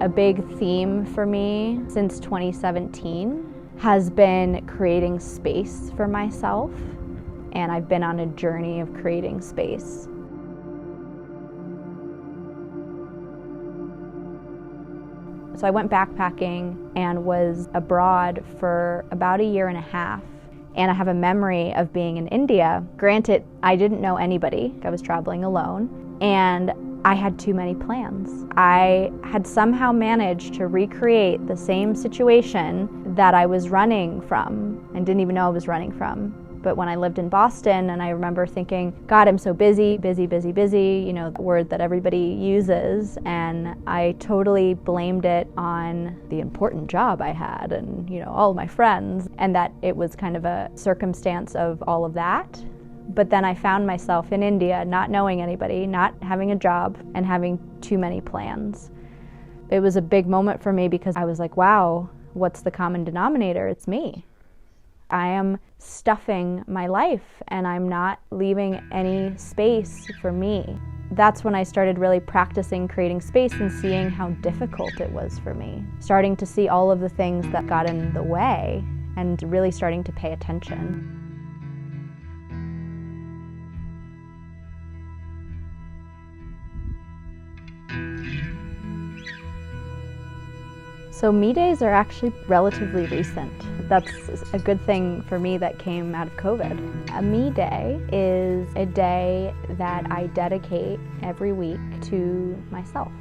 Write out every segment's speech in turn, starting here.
A big theme for me since 2017 has been creating space for myself, and I've been on a journey of creating space. So I went backpacking and was abroad for about a year and a half. And I have a memory of being in India. Granted, I didn't know anybody. I was traveling alone, and I had too many plans. I had somehow managed to recreate the same situation that I was running from and didn't even know I was running from. But when I lived in Boston, and I remember thinking, God, I'm so busy, you know, the word that everybody uses, and I totally blamed it on the important job I had and, you know, all of my friends, and that it was kind of a circumstance of all of that. But then I found myself in India, not knowing anybody, not having a job, and having too many plans. It was a big moment for me because I was like, wow, what's the common denominator? It's me. I am stuffing my life and I'm not leaving any space for me. That's when I started really practicing creating space and seeing how difficult it was for me. Starting to see all of the things that got in the way and really starting to pay attention. So me days are actually relatively recent. That's a good thing for me that came out of COVID. A me day is a day that I dedicate every week to myself.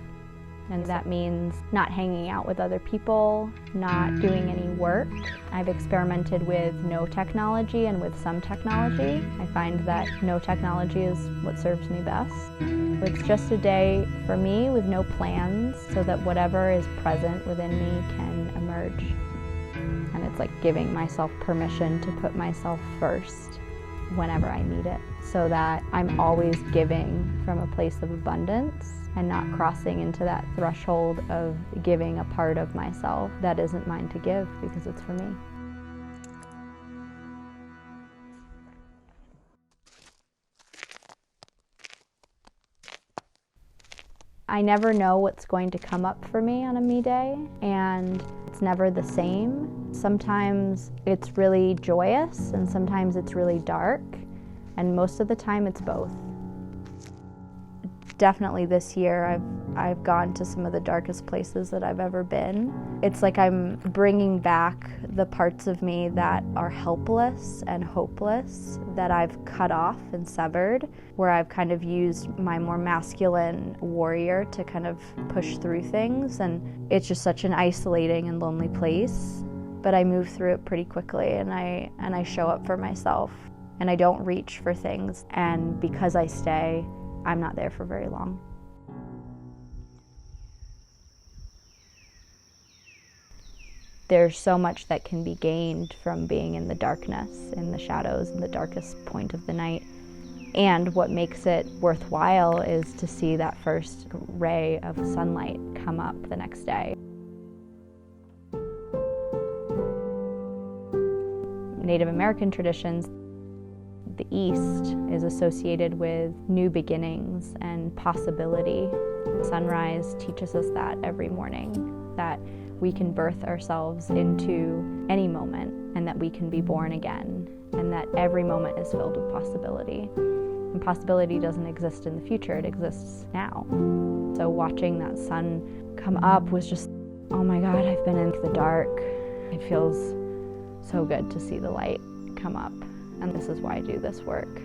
And that means not hanging out with other people, not doing any work. I've experimented with no technology and with some technology. I find that no technology is what serves me best. It's just a day for me with no plans so that whatever is present within me can emerge. And it's like giving myself permission to put myself first whenever I need it, so that I'm always giving from a place of abundance and not crossing into that threshold of giving a part of myself that isn't mine to give because it's for me. I never know what's going to come up for me on a me day, and it's never the same. Sometimes it's really joyous and sometimes it's really dark, and most of the time it's both. Definitely this year I've gone to some of the darkest places that I've ever been. It's like I'm bringing back the parts of me that are helpless and hopeless, that I've cut off and severed, where I've kind of used my more masculine warrior to kind of push through things, and it's just such an isolating and lonely place. But I move through it pretty quickly, and I show up for myself, and I don't reach for things, and because I stay, I'm not there for very long. There's so much that can be gained from being in the darkness, in the shadows, in the darkest point of the night. And what makes it worthwhile is to see that first ray of sunlight come up the next day. Native American traditions, the East is associated with new beginnings and possibility. Sunrise teaches us that every morning, that we can birth ourselves into any moment and that we can be born again, and that every moment is filled with possibility. And possibility doesn't exist in the future, it exists now. So watching that sun come up was just, oh my God, I've been in the dark. It feels so good to see the light come up. And this is why I do this work.